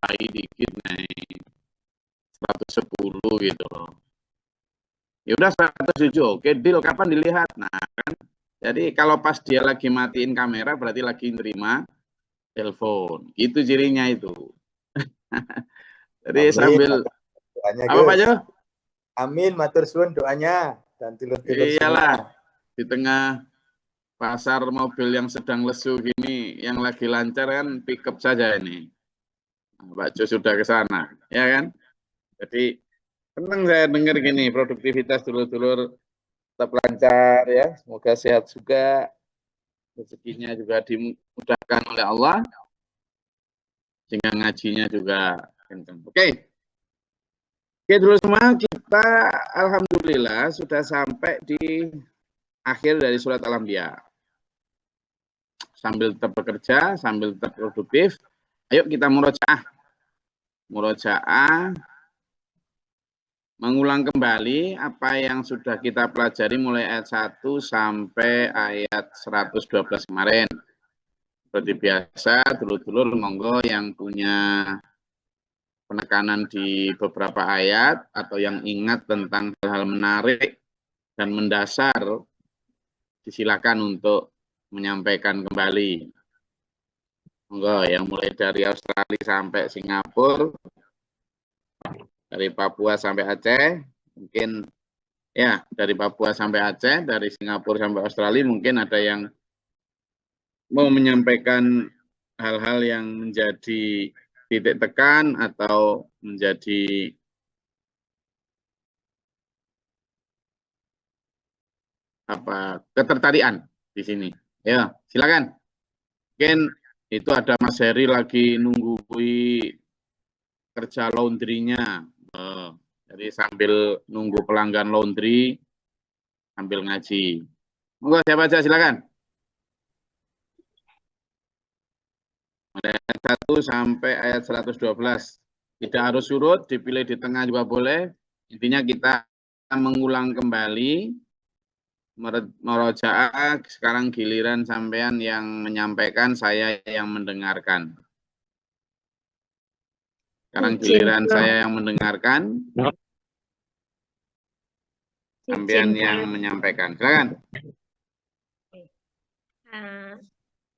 tambahi dikit nih 110 gitu loh. Ya udah 107, oke deal, kapan dilihat? Nah kan, jadi kalau pas dia lagi matiin kamera berarti lagi nerima telepon, itu cirinya itu. Jadi Amin, sambil doanya apa Pak Gus. Jo? Amin, matur suwun doanya dan tilur-tilur Iyalah, semua. di tengah pasar mobil yang sedang lesu gini, yang lagi lancar kan pick up saja ini. Nah, Pak Jo sudah ke sana, ya kan? Jadi senang saya dengar gini, produktivitas dulur-dulur tetap lancar ya, semoga sehat juga, rezekinya juga dimudahkan oleh Allah, sehingga ngajinya juga kencang. Oke, dulu semua kita alhamdulillah sudah sampai di akhir dari surat Al-Anbiya. Sambil tetap bekerja, sambil tetap produktif, ayo kita murojaah. Murojaah, mengulang kembali apa yang sudah kita pelajari mulai ayat 1 sampai ayat 112 kemarin. Seperti biasa, dulur-dulur monggo yang punya penekanan di beberapa ayat atau yang ingat tentang hal-hal menarik dan mendasar, disilakan untuk menyampaikan kembali. Monggo yang mulai dari Australia sampai Singapura, dari Papua sampai Aceh, mungkin ya dari Papua sampai Aceh, dari Singapura sampai Australia, mungkin ada yang mau menyampaikan hal-hal yang menjadi titik tekan atau menjadi apa ketertarikan di sini. Ya, silakan. Mungkin itu ada Mas Heri lagi nunggu kerja laundry-nya. Jadi sambil nunggu pelanggan laundry, sambil ngaji. Monggo siapa aja silakan. Ayat 1 sampai ayat 112. Tidak harus surut, dipilih di tengah juga boleh. Intinya kita mengulang kembali merojaah, sekarang giliran sampean yang menyampaikan, saya yang mendengarkan. Sekarang giliran saya yang mendengarkan, sampean yang menyampaikan. Silakan.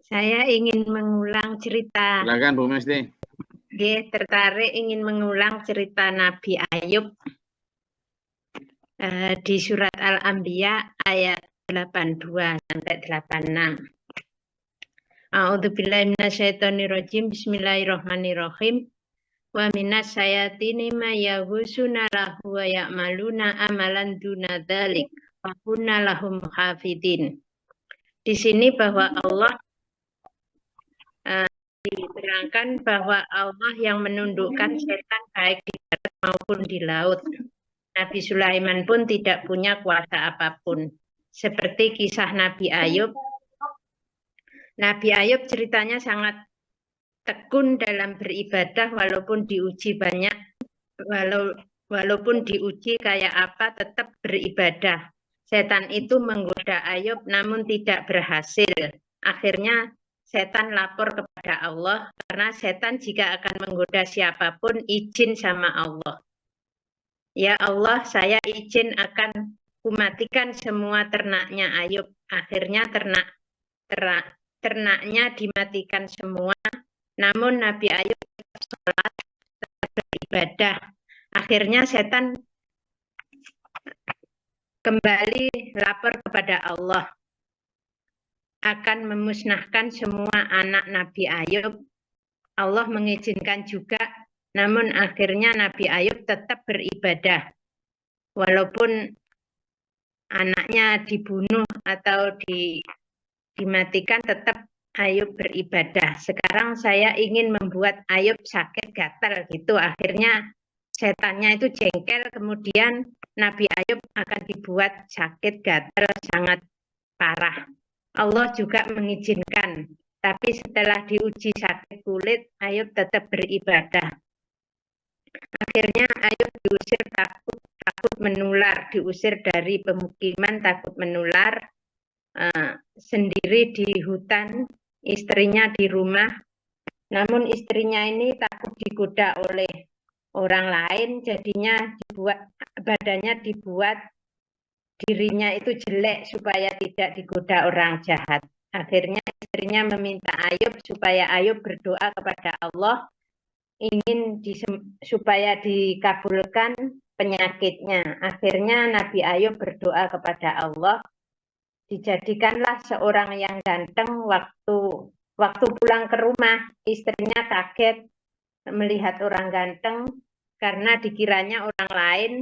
Saya ingin mengulang cerita. Silakan Bu Mesti. Dia tertarik ingin mengulang cerita Nabi Ayub di surat Al-Anbiya ayat 82 sampai 86. A'udzubillahi minasyaitonirrajim. Bismillahirrahmanirrahim. Wa minas sayatini ma yahusuna lahu wa ya'maluna amalan duna dzalik wa kunna lahum hafidin. Di sini bahwa Allah diterangkan bahwa Allah yang menundukkan setan baik di darat maupun di laut. Nabi Sulaiman pun tidak punya kuasa apapun. Seperti kisah Nabi Ayub. Nabi Ayub ceritanya sangat tekun dalam beribadah walaupun diuji banyak, walaupun diuji kayak apa tetap beribadah. Setan itu menggoda Ayub namun tidak berhasil. Akhirnya setan lapor kepada Allah karena setan jika akan menggoda siapapun izin sama Allah. Ya Allah, saya izin akan kumatikan semua ternaknya Ayub. Akhirnya ternaknya dimatikan semua. Namun Nabi Ayub tetap sholat, tetap beribadah. Akhirnya setan kembali lapor kepada Allah. Akan memusnahkan semua anak Nabi Ayub. Allah mengizinkan juga, namun akhirnya Nabi Ayub tetap beribadah. Walaupun anaknya dibunuh atau dimatikan, tetap Ayub beribadah. Sekarang saya ingin membuat Ayub sakit gatal gitu. Akhirnya setannya itu jengkel, kemudian Nabi Ayub akan dibuat sakit gatal sangat parah. Allah juga mengizinkan, tapi setelah diuji sakit kulit, Ayub tetap beribadah. Akhirnya Ayub diusir takut menular, diusir dari pemukiman takut menular, sendiri di hutan, istrinya di rumah, Namun istrinya ini takut digoda oleh orang lain, jadinya badannya dibuat dirinya itu jelek supaya tidak digoda orang jahat. Akhirnya istrinya meminta Ayub supaya Ayub berdoa kepada Allah ingin supaya dikabulkan penyakitnya. Akhirnya Nabi Ayub berdoa kepada Allah, dijadikanlah seorang yang ganteng. Waktu pulang ke rumah, istrinya kaget melihat orang ganteng karena dikiranya orang lain.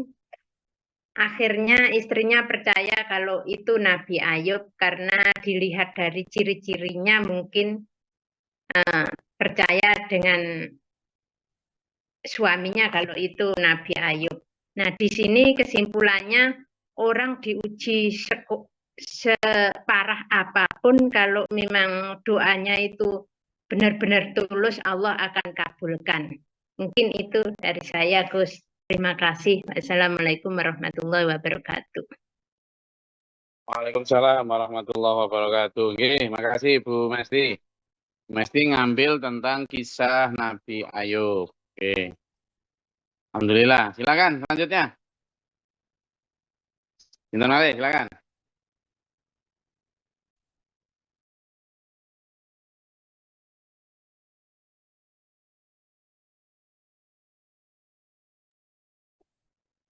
Akhirnya istrinya percaya kalau itu Nabi Ayub karena dilihat dari ciri-cirinya mungkin percaya dengan suaminya kalau itu Nabi Ayub. Nah, di sini kesimpulannya orang diuji separah apapun, kalau memang doanya itu benar-benar tulus, Allah akan kabulkan. Mungkin itu dari saya, Gus. Terima kasih. Assalamualaikum warahmatullahi wabarakatuh. Waalaikumsalam warahmatullahi wabarakatuh. Oke, makasih Bu Mesti. Mesti ngambil tentang kisah Nabi Ayub. Oke. Alhamdulillah. Silakan selanjutnya. Sinten malih, silakan.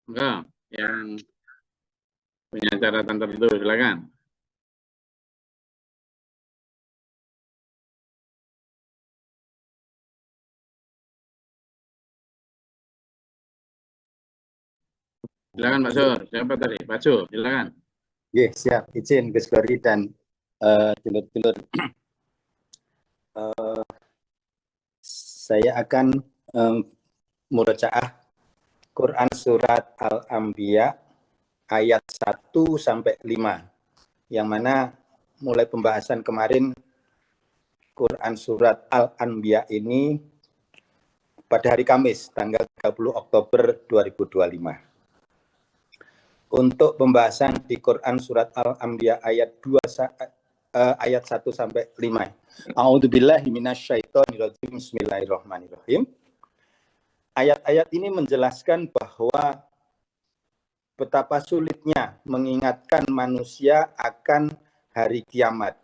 Enggak, yang punya catatan tertentu, silakan. Silakan Pak Sur. Siapa tadi? Pak Sur, silakan. Oke, siap. Izin Gus Glory dan dulur-dulur. Saya akan murojaah Quran Surat Al-Anbiya ayat 1 sampai 5. Yang mana mulai pembahasan kemarin Quran Surat Al-Anbiya ini pada hari Kamis, tanggal 30 Oktober 2025. Untuk pembahasan di Quran Surat Al-Anbiya ayat 1 sampai 5. A'udzubillahi minasyaitonirrajim. Bismillahirrahmanirrahim. Ayat-ayat ini menjelaskan bahwa betapa sulitnya mengingatkan manusia akan hari kiamat,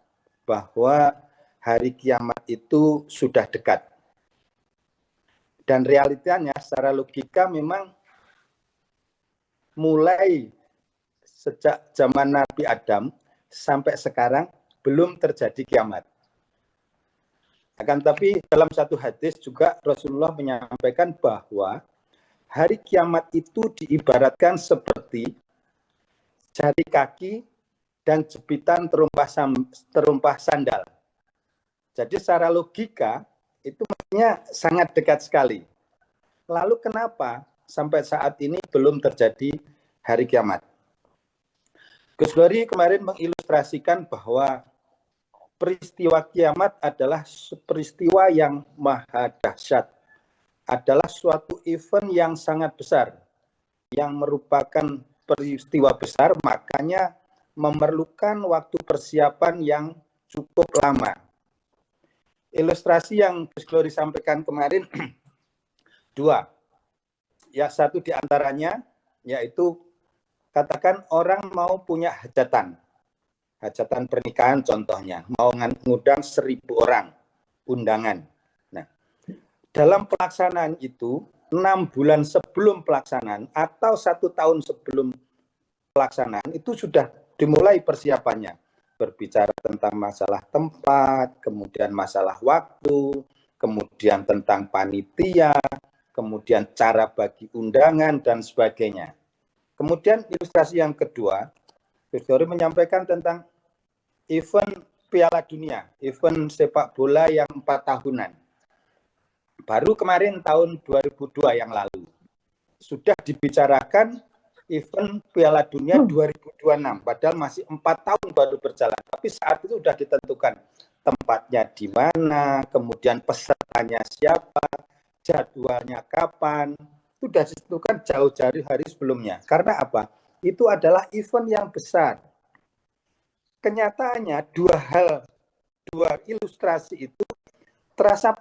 bahwa hari kiamat itu sudah dekat. Dan realitanya secara logika memang mulai sejak zaman Nabi Adam sampai sekarang belum terjadi kiamat. Akan tapi dalam satu hadis juga Rasulullah menyampaikan bahwa hari kiamat itu diibaratkan seperti jari kaki dan jepitan terumpah sandal. Jadi secara logika itu maksudnya sangat dekat sekali. Lalu kenapa sampai saat ini belum terjadi hari kiamat? Gus Glory kemarin mengilustrasikan bahwa peristiwa kiamat adalah peristiwa yang maha dahsyat, adalah suatu event yang sangat besar, yang merupakan peristiwa besar, makanya memerlukan waktu persiapan yang cukup lama. Ilustrasi yang Gus Glory sampaikan kemarin dua. Ya, satu di antaranya yaitu katakan orang mau punya hajatan pernikahan contohnya, mau ngundang 1.000 orang undangan. Nah, dalam pelaksanaan itu 6 bulan sebelum pelaksanaan atau 1 tahun sebelum pelaksanaan itu sudah dimulai persiapannya, berbicara tentang masalah tempat, kemudian masalah waktu, kemudian tentang panitia, kemudian cara bagi undangan dan sebagainya. Kemudian ilustrasi yang kedua, Gus Glory menyampaikan tentang event Piala Dunia, event sepak bola yang 4 tahunan. Baru kemarin tahun 2002 yang lalu sudah dibicarakan event Piala Dunia 2026, padahal masih 4 tahun baru berjalan. Tapi saat itu sudah ditentukan tempatnya di mana, kemudian pesertanya siapa, jadwalnya kapan, itu sudah ditentukan jauh-jauh hari sebelumnya. Karena apa? Itu adalah event yang besar. Kenyataannya dua ilustrasi itu terasa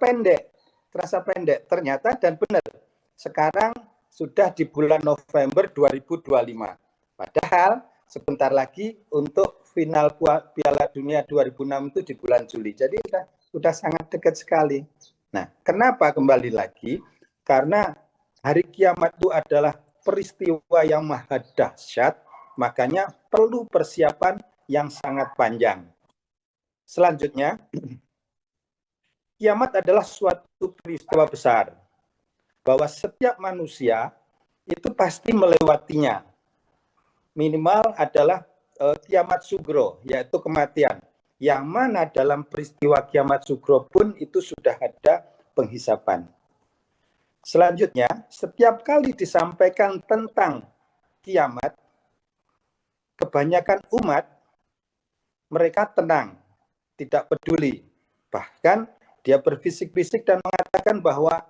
pendek. Ternyata dan benar. Sekarang sudah di bulan November 2025. Padahal sebentar lagi untuk final Piala Dunia 2006 itu di bulan Juli. Jadi sudah sangat dekat sekali. Nah, kenapa kembali lagi? Karena hari kiamat itu adalah peristiwa yang maha dahsyat, makanya perlu persiapan yang sangat panjang. Selanjutnya, kiamat adalah suatu peristiwa besar, bahwa setiap manusia itu pasti melewatinya. Minimal adalah kiamat sugro, yaitu kematian. Yang mana dalam peristiwa kiamat sugro pun itu sudah ada penghisapan. Selanjutnya, setiap kali disampaikan tentang kiamat, kebanyakan umat mereka tenang, tidak peduli. Bahkan dia berbisik-bisik dan mengatakan bahwa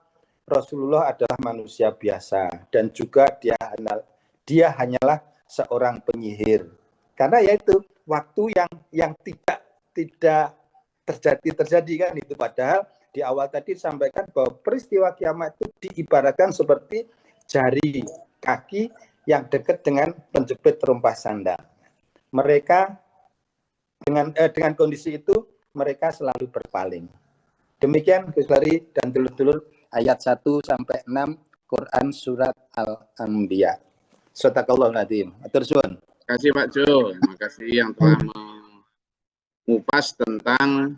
Rasulullah adalah manusia biasa dan juga dia hanyalah seorang penyihir. Karena yaitu waktu yang tidak terjadi kan itu, padahal di awal tadi disampaikan bahwa peristiwa kiamat itu diibaratkan seperti jari kaki yang dekat dengan penjepit terompah sandal. Mereka dengan kondisi itu mereka selalu berpaling. Demikian Gus Bari dan dulur-dulur ayat 1 sampai 6 Quran surat Al-Anbiya. Shadaqallahul Adzim. Matur suwun. Terima kasih Pak Jo. Terima kasih yang telah mengupas tentang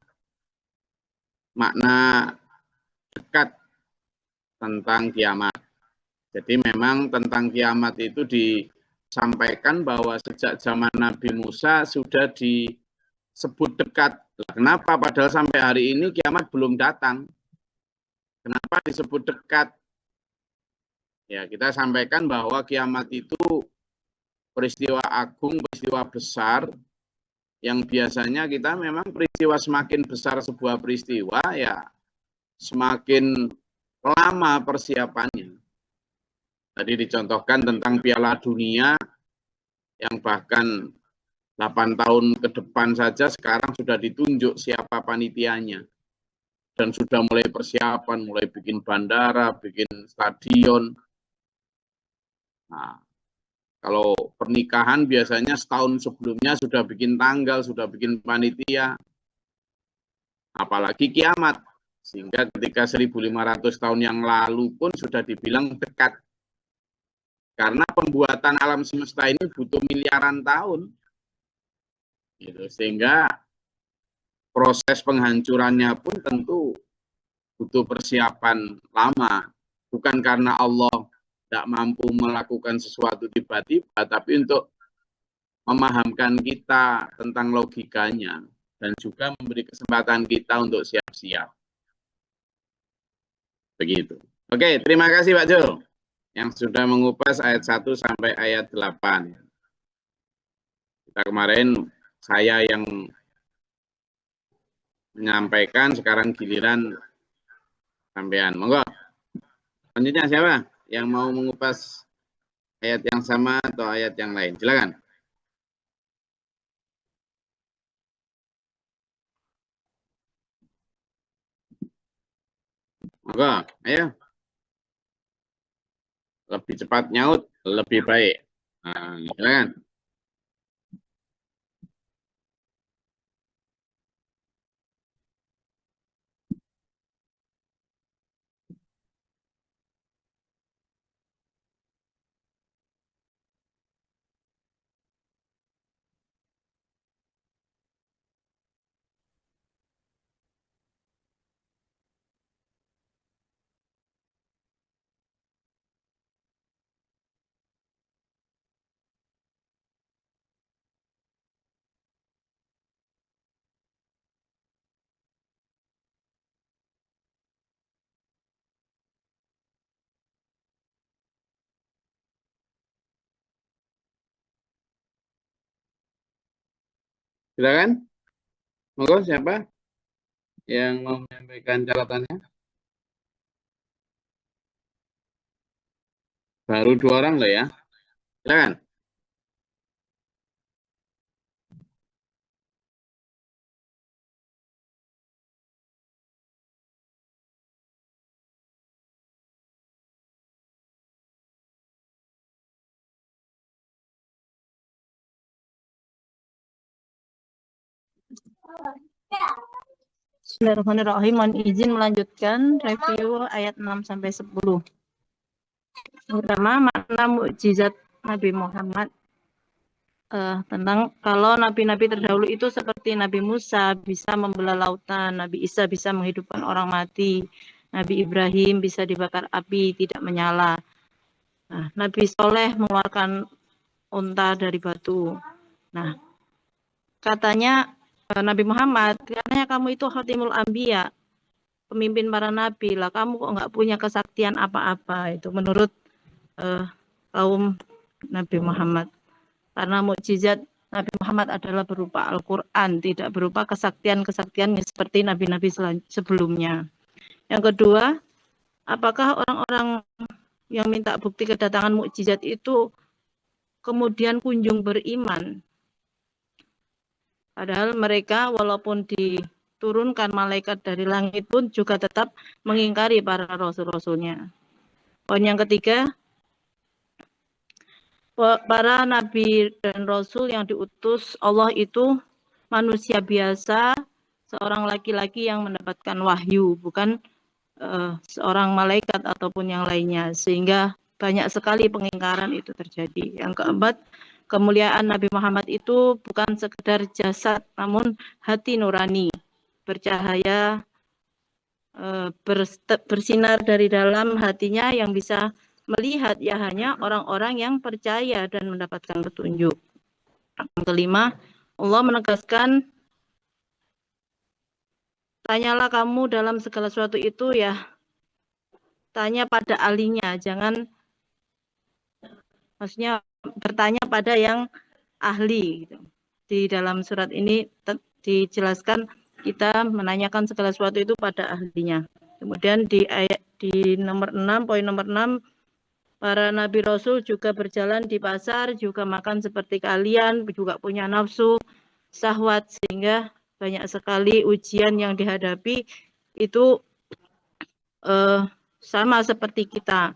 makna dekat tentang kiamat. Jadi memang tentang kiamat itu disampaikan bahwa sejak zaman Nabi Musa sudah disebut dekat. Kenapa? Padahal sampai hari ini kiamat belum datang. Kenapa disebut dekat? Ya, kita sampaikan bahwa kiamat itu peristiwa agung, peristiwa besar, yang biasanya kita memang peristiwa semakin besar sebuah peristiwa, ya semakin lama persiapannya. Tadi dicontohkan tentang Piala Dunia, yang bahkan 8 tahun ke depan saja sekarang sudah ditunjuk siapa panitianya. Dan sudah mulai persiapan, mulai bikin bandara, bikin stadion. Nah, kalau pernikahan biasanya setahun sebelumnya sudah bikin tanggal, sudah bikin panitia. Apalagi kiamat. Sehingga ketika 1500 tahun yang lalu pun sudah dibilang dekat. Karena pembuatan alam semesta ini butuh miliaran tahun. Gitu. Sehingga proses penghancurannya pun tentu butuh persiapan lama. Bukan karena Allah tidak mampu melakukan sesuatu tiba-tiba, tapi untuk memahamkan kita tentang logikanya dan juga memberi kesempatan kita untuk siap-siap. Begitu. Oke, terima kasih Pak Jo yang sudah mengupas ayat 1 sampai ayat 8. Kita kemarin saya yang menyampaikan, sekarang giliran sampean. Monggo. Selanjutnya siapa yang mau mengupas ayat yang sama atau ayat yang lain? Silakan. Monggo, ayo. Lebih cepat nyaut, lebih baik. Nah, silakan. Silakan. Monggo, siapa yang mau menyampaikan catatannya? Baru 2 orang loh ya. Silakan. Bismillahirrahmanirrahim. Mohon izin melanjutkan review ayat 6 sampai 10. Pertama, makna mukjizat Nabi Muhammad. Tentang kalau nabi-nabi terdahulu itu seperti Nabi Musa bisa membelah lautan, Nabi Isa bisa menghidupkan orang mati, Nabi Ibrahim bisa dibakar api tidak menyala. Nah, Nabi Soleh mengeluarkan unta dari batu. Nah, katanya Nabi Muhammad, katanya kamu itu khatimul anbiya, pemimpin para nabi lah, kamu kok nggak punya kesaktian apa-apa. Itu menurut kaum Nabi Muhammad. Karena mukjizat Nabi Muhammad adalah berupa Al-Quran, tidak berupa kesaktian-kesaktian seperti nabi-nabi sebelumnya. Yang kedua, apakah orang-orang yang minta bukti kedatangan mukjizat itu kemudian kunjung beriman? Padahal mereka walaupun diturunkan malaikat dari langit pun juga tetap mengingkari para rasul-rasulnya. Poin yang ketiga, para nabi dan rasul yang diutus Allah itu manusia biasa, seorang laki-laki yang mendapatkan wahyu, bukan seorang malaikat ataupun yang lainnya, sehingga banyak sekali pengingkaran itu terjadi. Yang keempat, kemuliaan Nabi Muhammad itu bukan sekedar jasad, namun hati nurani, bercahaya, bersinar dari dalam hatinya yang bisa melihat ya hanya orang-orang yang percaya dan mendapatkan petunjuk. Yang kelima, Allah menegaskan, tanyalah kamu dalam segala sesuatu itu ya, tanya pada ahlinya, jangan, maksudnya bertanya pada yang ahli. Gitu. Di dalam surat ini dijelaskan kita menanyakan segala sesuatu itu pada ahlinya. Kemudian di ayat di nomor 6, poin nomor 6, para nabi rasul juga berjalan di pasar, juga makan seperti kalian, juga punya nafsu, syahwat, sehingga banyak sekali ujian yang dihadapi itu sama seperti kita.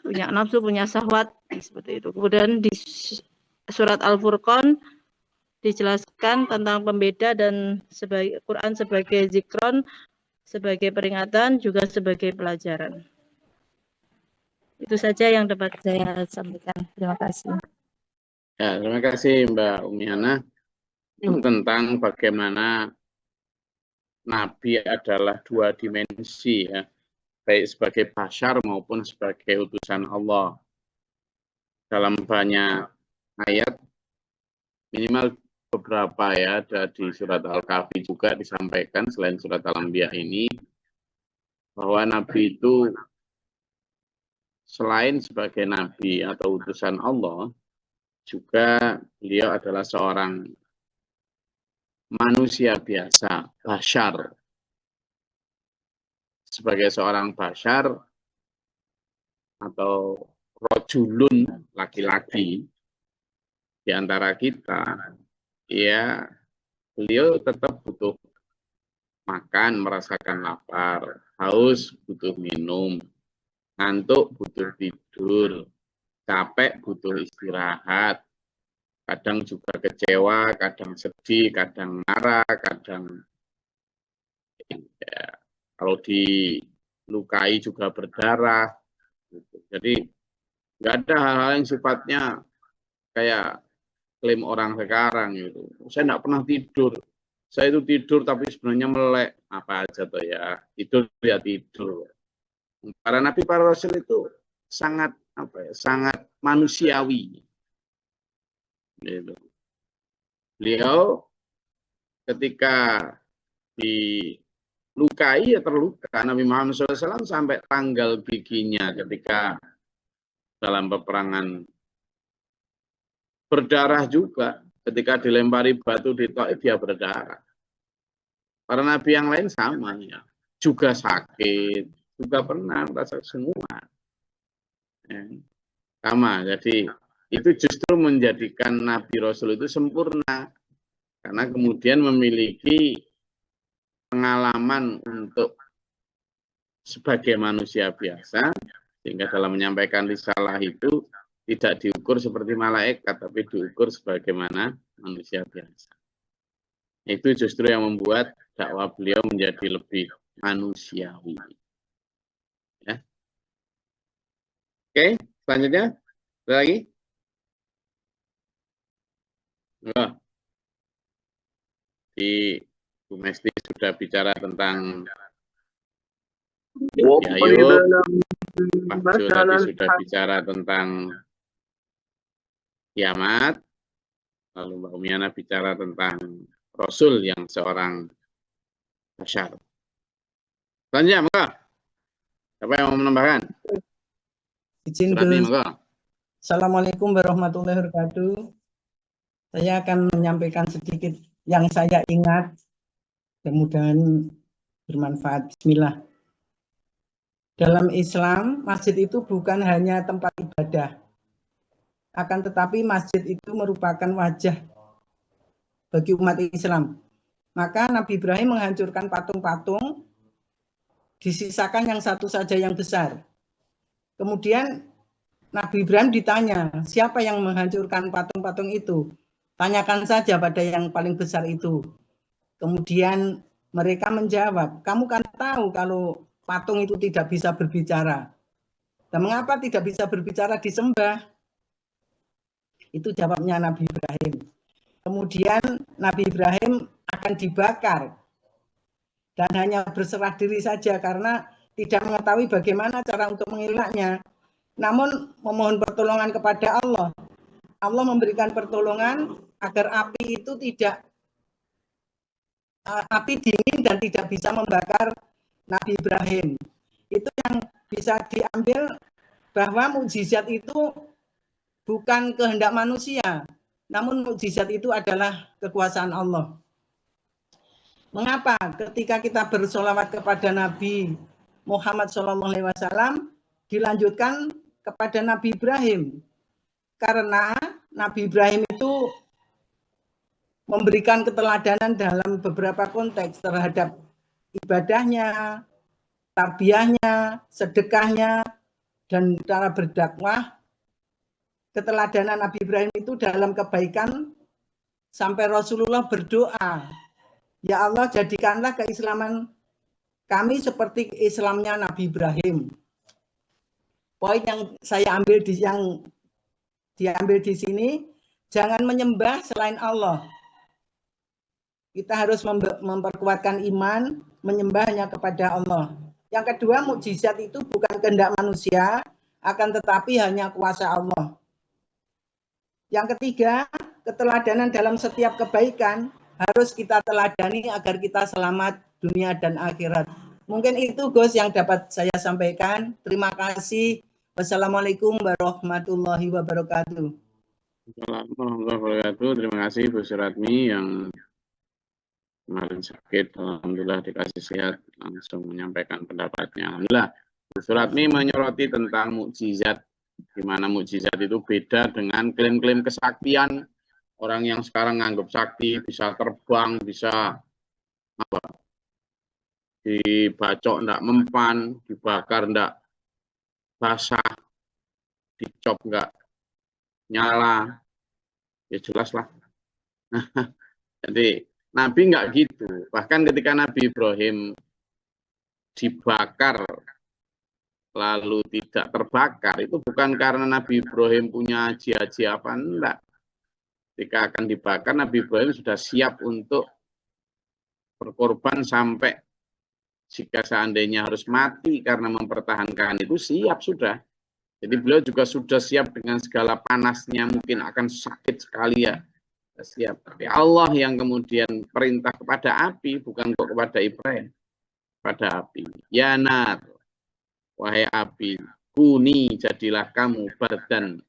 Punya nafsu, punya syahwat, seperti itu. Kemudian di surat Al-Furqan dijelaskan tentang pembeda dan sebagai Quran sebagai zikron, sebagai peringatan, juga sebagai pelajaran. Itu saja yang dapat saya sampaikan. Terima kasih. Ya, terima kasih Mbak Umiana tentang bagaimana Nabi adalah dua dimensi, ya, baik sebagai bashar maupun sebagai utusan Allah. Dalam banyak ayat, minimal beberapa ya, ada di surat Al-Kahfi juga disampaikan selain surat Al-Anbiya ini, bahwa Nabi itu selain sebagai nabi atau utusan Allah, juga beliau adalah seorang manusia biasa, bashar. Sebagai seorang bashar atau rojulun, laki-laki di antara kita, ya beliau tetap butuh makan, merasakan lapar, haus, butuh minum, ngantuk, butuh tidur, capek, butuh istirahat, kadang juga kecewa, kadang sedih, kadang marah, kadang ya, kalau dilukai juga berdarah. Jadi nggak ada hal-hal yang sifatnya kayak klaim orang sekarang gitu. Saya nggak pernah tidur. Saya itu tidur tapi sebenarnya melek. Apa aja tuh ya, tidur ya tidur. Para nabi, para rasul itu sangat sangat manusiawi. Gitu. Beliau ketika dilukai ya terluka. Nabi Muhammad SAW sampai tanggal giginya ketika dalam peperangan berdarah juga. Ketika dilempari batu di Taif dia berdarah. Para nabi yang lain sama ya, juga sakit, juga pernah rasa semua. Ya. Sama, jadi itu justru menjadikan Nabi Rasul itu sempurna. Karena kemudian memiliki pengalaman untuk sebagai manusia biasa, sehingga dalam menyampaikan risalah itu tidak diukur seperti malaikat, tapi diukur sebagaimana manusia biasa. Itu justru yang membuat dakwah beliau menjadi lebih manusiawi. Ya. Oke, selanjutnya ada lagi? Oh, di Bu Mesti sudah bicara tentang Ayub, Pak Jo tadi sudah bicara tentang kiamat, lalu Mbak Umiana bicara tentang Rasul yang seorang Bashar. Selanjutnya, monggo. Siapa yang mau menambahkan? Izin Suratni, Gus. monggo. Assalamualaikum warahmatullahi wabarakatuh. Saya akan menyampaikan sedikit yang saya ingat. Mudah-mudahan bermanfaat. Bismillah. Dalam Islam, masjid itu bukan hanya tempat ibadah. Akan tetapi masjid itu merupakan wajah bagi umat Islam. Maka Nabi Ibrahim menghancurkan patung-patung, disisakan yang satu saja yang besar. Kemudian Nabi Ibrahim ditanya, siapa yang menghancurkan patung-patung itu? Tanyakan saja pada yang paling besar itu. Kemudian mereka menjawab, kamu kan tahu kalau patung itu tidak bisa berbicara. Dan mengapa tidak bisa berbicara, disembah? Itu jawabnya Nabi Ibrahim. Kemudian Nabi Ibrahim akan dibakar. Dan hanya berserah diri saja karena tidak mengetahui bagaimana cara untuk mengelaknya. Namun memohon pertolongan kepada Allah. Allah memberikan pertolongan agar api itu api dingin dan tidak bisa membakar Nabi Ibrahim. Itu yang bisa diambil bahwa mukjizat itu bukan kehendak manusia, namun mukjizat itu adalah kekuasaan Allah. Mengapa ketika kita bersolawat kepada Nabi Muhammad SAW dilanjutkan kepada Nabi Ibrahim? Karena Nabi Ibrahim itu memberikan keteladanan dalam beberapa konteks terhadap ibadahnya, tarbiyahnya, sedekahnya, dan cara berdakwah. Keteladanan Nabi Ibrahim itu dalam kebaikan sampai Rasulullah berdoa, ya Allah jadikanlah keislaman kami seperti Islamnya Nabi Ibrahim. Poin yang saya ambil diambil di sini, jangan menyembah selain Allah. Kita harus memperkuatkan iman, menyembahnya kepada Allah. Yang kedua, mukjizat itu bukan kehendak manusia, akan tetapi hanya kuasa Allah. Yang ketiga, keteladanan dalam setiap kebaikan harus kita teladani agar kita selamat dunia dan akhirat. Mungkin itu Gus yang dapat saya sampaikan. Terima kasih. Wassalamualaikum warahmatullahi wabarakatuh. Assalamualaikum warahmatullahi wabarakatuh. Terima kasih Bu Suratmi yang kemarin sakit. Alhamdulillah dikasih sehat, langsung menyampaikan pendapatnya. Alhamdulillah. Bu Suratmi menyoroti tentang mukjizat, di mana mukjizat itu beda dengan klaim-klaim kesaktian. Orang yang sekarang nganggap sakti, bisa terbang, bisa apa? Dibacok enggak mempan, dibakar enggak basah, dicop enggak nyala, ya jelas lah. Jadi Nabi enggak gitu. Bahkan ketika Nabi Ibrahim dibakar lalu tidak terbakar, itu bukan karena Nabi Ibrahim punya haji-haji apa, enggak. Ketika akan dibakar, Nabi Ibrahim sudah siap untuk berkorban sampai jika seandainya harus mati karena mempertahankan itu, siap sudah. Jadi beliau juga sudah siap dengan segala panasnya, mungkin akan sakit sekali ya, siap. Tapi Allah yang kemudian perintah kepada api, bukan kok kepada Ibrahim, pada api. Ya nar, wahai api, kuni jadilah kamu bardan,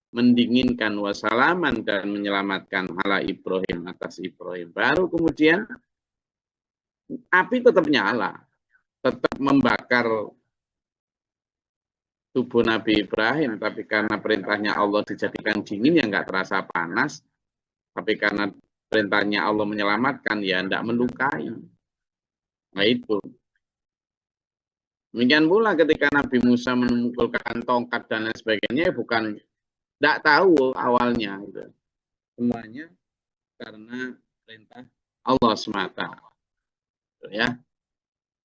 mendinginkan, wasalaman, dan menyelamatkan ala Ibrahim, atas Ibrahim. Baru kemudian api tetap nyala, tetap membakar tubuh Nabi Ibrahim, tapi karena perintahnya Allah dijadikan dingin, ya nggak terasa panas. Tapi karena perintahnya Allah menyelamatkan, ya tidak melukai. Nah itu. Demikian pula ketika Nabi Musa memukulkan tongkat dan lain sebagainya, bukan tidak tahu awalnya. Gitu. Semuanya karena perintah Allah semata. Ya,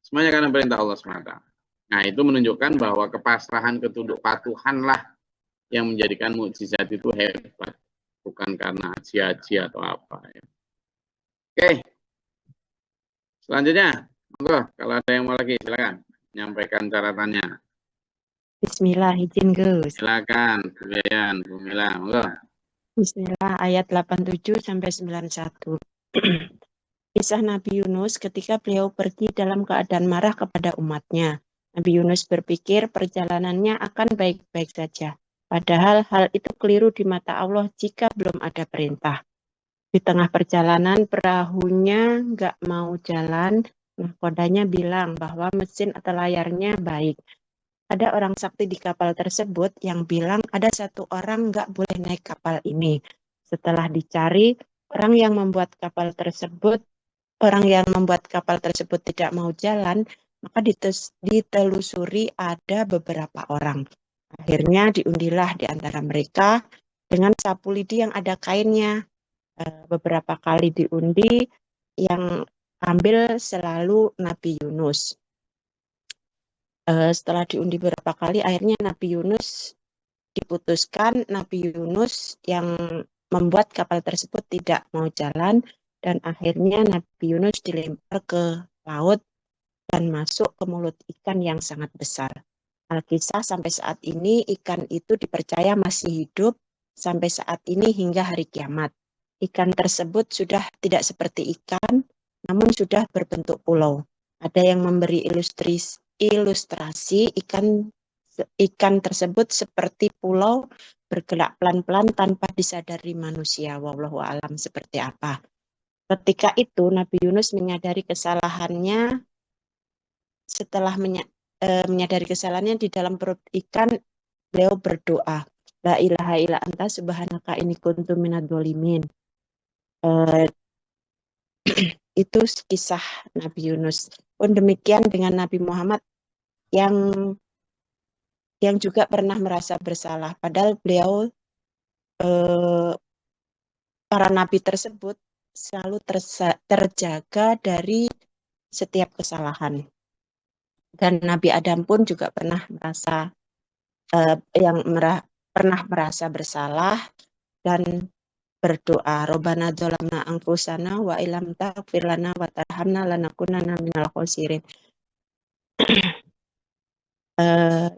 semuanya karena perintah Allah semata. Nah, itu menunjukkan bahwa kepasrahan, ketunduk patuhanlah yang menjadikan mukjizat itu hebat, bukan karena haji-haji atau apa. Ya. Oke, selanjutnya, monggo kalau ada yang mau lagi silakan menyampaikan catatannya. Bismillah, izin Gus. Silakan, Bu Yayan, Bu Mila, monggo. Bismillah, ayat 87 sampai 91. Kisah Nabi Yunus ketika beliau pergi dalam keadaan marah kepada umatnya. Nabi Yunus berpikir perjalanannya akan baik-baik saja. Padahal hal itu keliru di mata Allah jika belum ada perintah. Di tengah perjalanan perahunya nggak mau jalan, nahkodanya bilang bahwa mesin atau layarnya baik. Ada orang sakti di kapal tersebut yang bilang ada satu orang nggak boleh naik kapal ini. Setelah dicari, orang yang membuat kapal tersebut tidak mau jalan, maka ditelusuri ada beberapa orang. Akhirnya diundilah di antara mereka dengan sapu lidi yang ada kainnya. Beberapa kali diundi, yang ambil selalu Nabi Yunus. Setelah diundi beberapa kali, akhirnya Nabi Yunus diputuskan. Nabi Yunus yang membuat kapal tersebut tidak mau jalan, dan akhirnya Nabi Yunus dilempar ke laut dan masuk ke mulut ikan yang sangat besar. Alkisah sampai saat ini ikan itu dipercaya masih hidup sampai saat ini hingga hari kiamat. Ikan tersebut sudah tidak seperti ikan, namun sudah berbentuk pulau. Ada yang memberi ilustrasi ikan tersebut seperti pulau bergerak pelan-pelan tanpa disadari manusia. Wallahu a'lam seperti apa. Ketika itu Nabi Yunus menyadari kesalahannya. Setelah menyadari kesalahannya di dalam perut ikan, beliau berdoa, La ilaha illa anta subhanaka inni kuntu minadz dzalimin. Itu kisah Nabi Yunus. Pun demikian dengan Nabi Muhammad yang juga pernah merasa bersalah. Padahal beliau, para nabi tersebut selalu terjaga dari setiap kesalahan. Dan Nabi Adam pun juga pernah merasa pernah merasa bersalah dan berdoa, Robbana dzalamna anfusana wa illam taghfir lana wa tarhamna lanakunanna minal khosirin.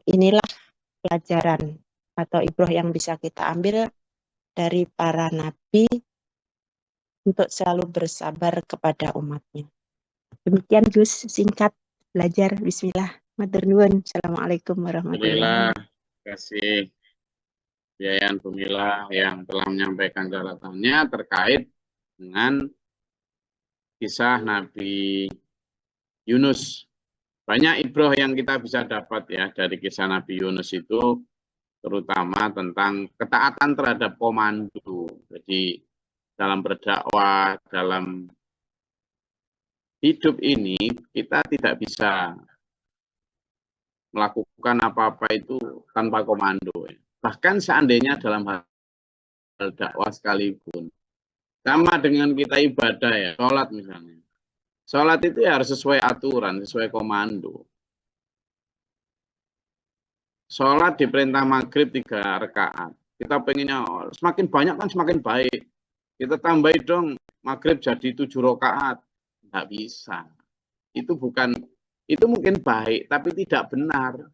Inilah pelajaran atau ibrah yang bisa kita ambil dari para nabi untuk selalu bersabar kepada umatnya. Demikian Gus, singkat belajar. Bismillah. Matur nuwun. Assalamualaikum warahmatullahi wabarakatuh. Terima kasih Yayan Bu Mila yang telah menyampaikan catatannya terkait dengan kisah Nabi Yunus. Banyak ibrah yang kita bisa dapat ya dari kisah Nabi Yunus itu, terutama tentang ketaatan terhadap komando. Jadi dalam berdakwah, dalam hidup ini kita tidak bisa melakukan apa-apa itu tanpa komando. Bahkan seandainya dalam hal dakwah sekalipun. Sama dengan kita ibadah ya, sholat misalnya. Sholat itu ya harus sesuai aturan, sesuai komando. Sholat di perintah maghrib 3 rakaat. Kita pengennya semakin banyak kan semakin baik. Kita tambahin dong maghrib jadi 7 rakaat. Nggak bisa. Itu mungkin baik, tapi tidak benar.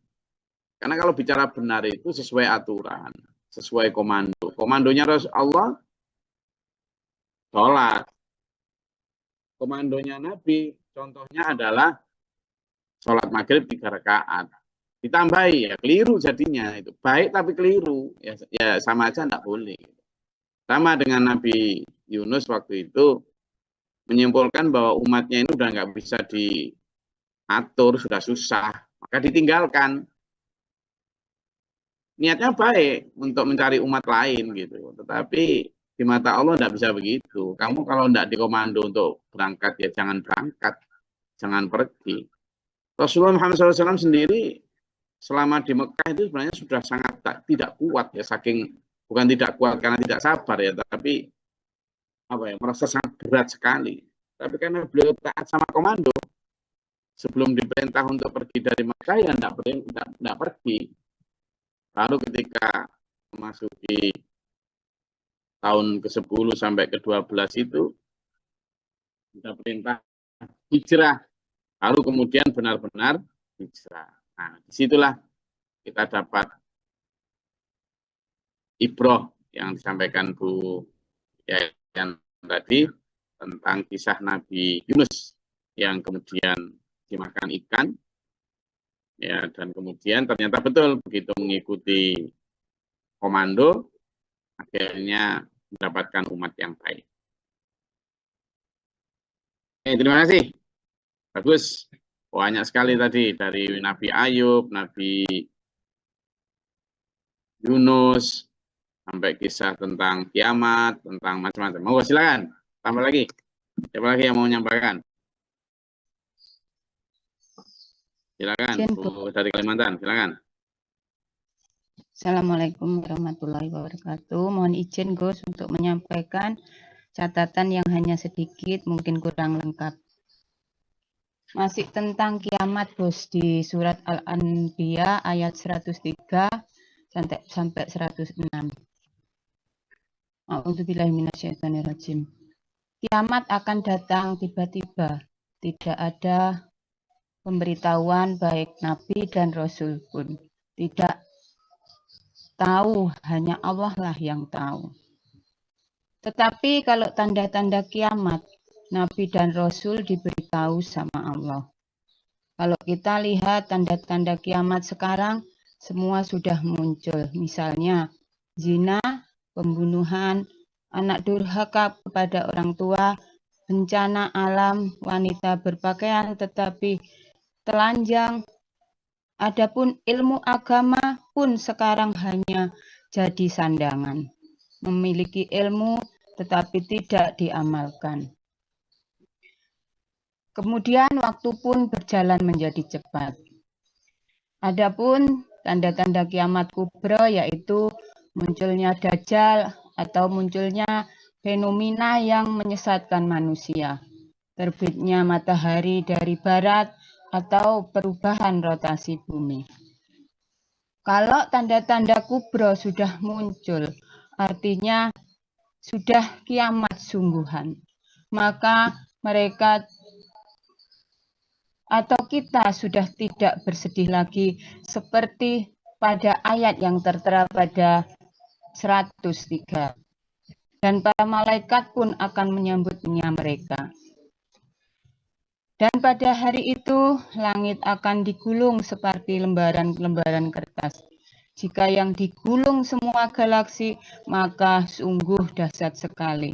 Karena kalau bicara benar itu sesuai aturan, sesuai komando. Komandonya Rasulullah, sholat. Komandonya Nabi, contohnya adalah sholat maghrib 3 rakaat. Ditambahi ya, keliru jadinya. Itu baik tapi keliru. Ya sama aja enggak boleh. Sama dengan Nabi Yunus waktu itu, menyimpulkan bahwa umatnya ini udah nggak bisa diatur, sudah susah. Maka ditinggalkan. Niatnya baik untuk mencari umat lain gitu, tetapi di mata Allah tidak bisa begitu. Kamu kalau tidak dikomando untuk berangkat ya jangan berangkat, jangan pergi. Rasulullah Muhammad SAW sendiri selama di Mekah itu sebenarnya sudah sangat tidak kuat ya, saking bukan tidak kuat karena tidak sabar ya, tapi merasa sangat berat sekali. Tapi karena beliau taat sama komando, sebelum diperintah untuk pergi dari Mekah, ya tidak pergi. Lalu ketika memasuki tahun ke-10 sampai ke-12 itu, kita perintah hijrah. Lalu kemudian benar-benar hijrah. Nah, disitulah kita dapat ibroh yang disampaikan Bu Yayan tadi tentang kisah Nabi Yunus yang kemudian dimakan ikan, ya, dan kemudian ternyata betul begitu mengikuti komando akhirnya mendapatkan umat yang baik. Terima kasih. Bagus. Banyak sekali tadi dari Nabi Ayub, Nabi Yunus, sampai kisah tentang kiamat, tentang macam-macam. Mau silakan, tambah lagi. Siapa lagi yang mau menyampaikan? Silakan, Bu dari Kalimantan, silakan. Assalamualaikum warahmatullahi wabarakatuh. Mohon izin Gus untuk menyampaikan catatan yang hanya sedikit, mungkin kurang lengkap. Masih tentang kiamat Gus, di surat Al-Anbiya ayat 103 sampai 106. A'udzubillahi minasyaitonirrajim. Kiamat akan datang tiba-tiba, tidak ada pemberitahuan baik nabi dan rasul pun. Tidak tahu, hanya Allah lah yang tahu. Tetapi kalau tanda-tanda kiamat, nabi dan rasul diberitahu sama Allah. Kalau kita lihat tanda-tanda kiamat sekarang, semua sudah muncul. Misalnya zina, pembunuhan, anak durhaka kepada orang tua, bencana alam, wanita berpakaian tetapi telanjang. Adapun ilmu agama pun sekarang hanya jadi sandangan. Memiliki ilmu tetapi tidak diamalkan. Kemudian waktu pun berjalan menjadi cepat. Adapun tanda-tanda kiamat kubra yaitu munculnya dajjal atau munculnya fenomena yang menyesatkan manusia. Terbitnya matahari dari barat atau perubahan rotasi bumi. Kalau tanda-tanda kubra sudah muncul, artinya sudah kiamat sungguhan. Maka mereka atau kita sudah tidak bersedih lagi seperti pada ayat yang tertera pada 103. Dan para malaikat pun akan menyambutnya mereka. Dan pada hari itu langit akan digulung seperti lembaran-lembaran kertas. Jika yang digulung semua galaksi, maka sungguh dahsyat sekali.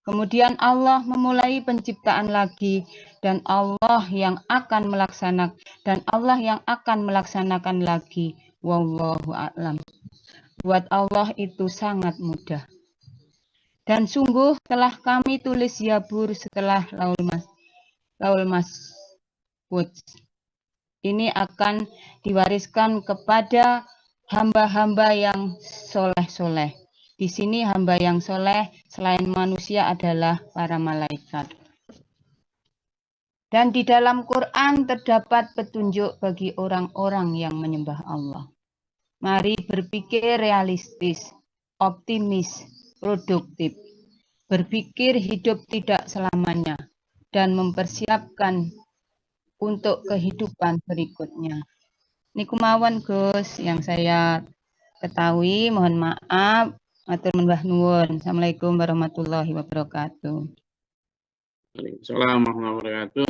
Kemudian Allah memulai penciptaan lagi dan Allah yang akan melaksanakan lagi. Wallahu a'lam. Buat Allah itu sangat mudah. Dan sungguh telah kami tulis Zabur setelah Laul Mahfuz. Ini akan diwariskan kepada hamba-hamba yang soleh-soleh. Di sini hamba yang soleh selain manusia adalah para malaikat. Dan di dalam Quran terdapat petunjuk bagi orang-orang yang menyembah Allah. Mari berpikir realistis, optimis, produktif. Berpikir hidup tidak selamanya dan mempersiapkan untuk kehidupan berikutnya. Ini kumawan Gus yang saya ketahui, mohon maaf. Matur mbah nuwun. Assalamualaikum warahmatullahi wabarakatuh. Assalamualaikum warahmatullahi wabarakatuh.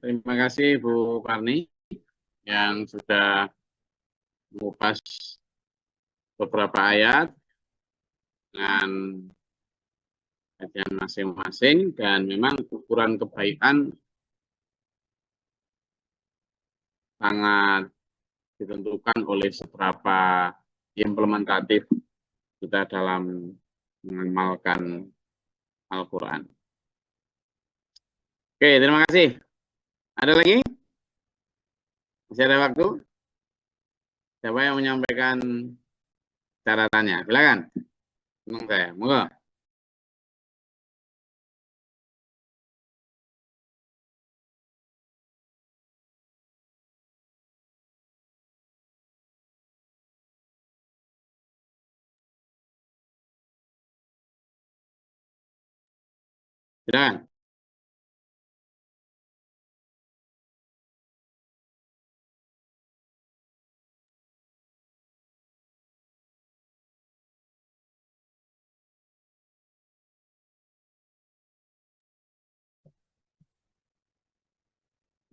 Terima kasih Bu Parni yang sudah mengupas beberapa ayat dengan kajian masing-masing, dan memang ukuran kebaikan sangat ditentukan oleh seberapa implementatif kita dalam mengamalkan Al-Quran. Oke, terima kasih. Ada lagi? Masih ada waktu? Siapa yang menyampaikan catatannya? Silakan. Senang saya. Moga. Silakan.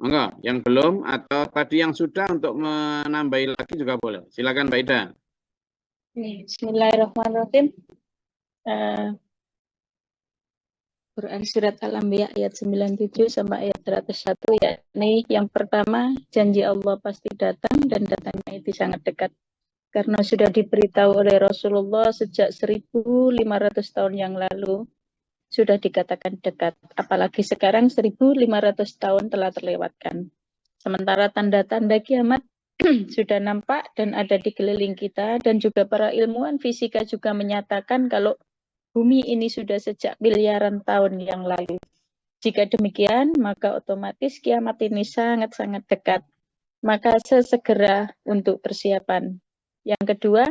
Monggo, yang belum atau tadi yang sudah untuk menambahi lagi juga boleh. Silakan Mbak Ida. Bismillahirrahmanirrahim. Quran Surat Al-Anbiya ayat 97 sampai ayat 101, yakni yang pertama, janji Allah pasti datang dan datangnya itu sangat dekat. Karena sudah diberitahu oleh Rasulullah sejak 1500 tahun yang lalu, sudah dikatakan dekat. Apalagi sekarang 1500 tahun telah terlewatkan. Sementara tanda-tanda kiamat sudah nampak dan ada di keliling kita, dan juga para ilmuwan fisika juga menyatakan kalau bumi ini sudah sejak miliaran tahun yang lalu. Jika demikian, maka otomatis kiamat ini sangat-sangat dekat. Maka sesegera untuk persiapan. Yang kedua,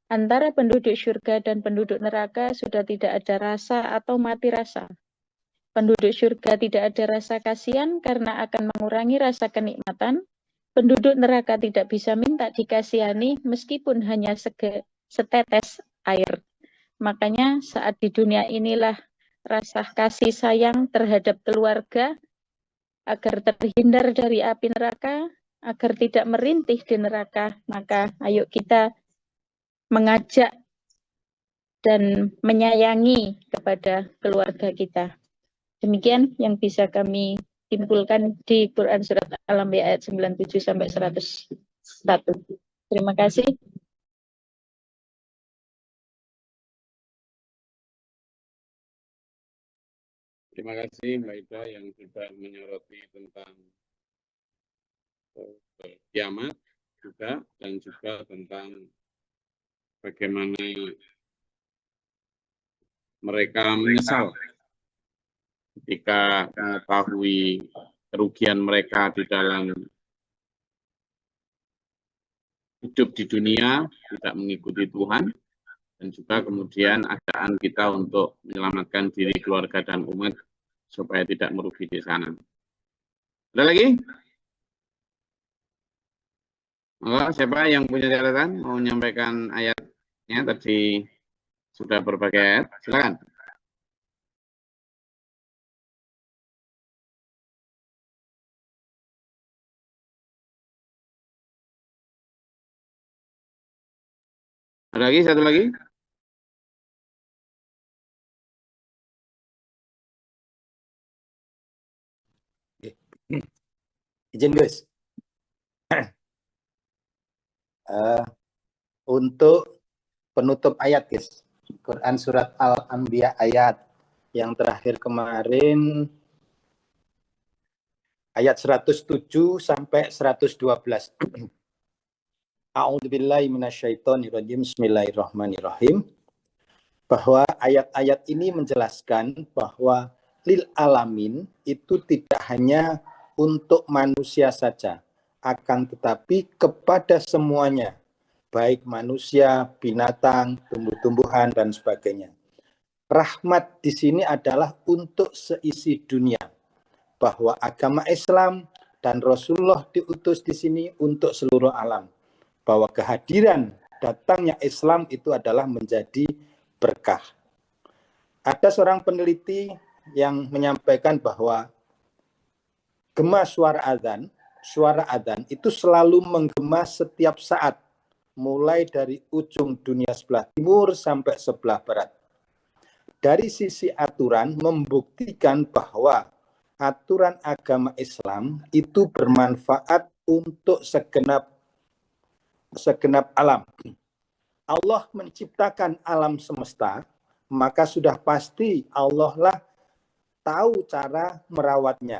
antara penduduk surga dan penduduk neraka sudah tidak ada rasa atau mati rasa. Penduduk surga tidak ada rasa kasihan karena akan mengurangi rasa kenikmatan. Penduduk neraka tidak bisa minta dikasihani meskipun hanya setetes air. Makanya saat di dunia inilah rasa kasih sayang terhadap keluarga agar terhindar dari api neraka, agar tidak merintih di neraka. Maka ayo kita mengajak dan menyayangi kepada keluarga kita. Demikian yang bisa kami simpulkan di Quran Surat Al-Anbiya ayat 97 sampai 101. Terima kasih. Terima kasih Mbak Ida yang sudah menyoroti tentang kiamat juga, dan juga tentang bagaimana mereka menyesal ketika mengetahui kerugian mereka di dalam hidup di dunia, tidak mengikuti Tuhan, dan juga kemudian adaan kita untuk menyelamatkan diri, keluarga, dan umat supaya tidak merugi di sana. Ada lagi? Siapa yang punya catatan mau menyampaikan ayatnya? Tadi sudah berbagai ayat. Silakan. Ada lagi? Satu lagi? Izin Gus. Untuk penutup ayat guys, Quran Surat Al-Anbiya ayat yang terakhir kemarin, ayat 107 sampai 112. A'udzubillahi minasyaitonirrajim. Bismillahirrahmanirrahim. Bahwa ayat-ayat ini menjelaskan bahwa lil alamin itu tidak hanya untuk manusia saja, akan tetapi kepada semuanya, baik manusia, binatang, tumbuh-tumbuhan, dan sebagainya. Rahmat di sini adalah untuk seisi dunia, bahwa agama Islam dan Rasulullah diutus di sini untuk seluruh alam, bahwa kehadiran datangnya Islam itu adalah menjadi berkah. Ada seorang peneliti yang menyampaikan bahwa gema suara adzan itu selalu menggema setiap saat, mulai dari ujung dunia sebelah timur sampai sebelah barat. Dari sisi aturan membuktikan bahwa aturan agama Islam itu bermanfaat untuk segenap alam. Allah menciptakan alam semesta, maka sudah pasti Allah lah tahu cara merawatnya.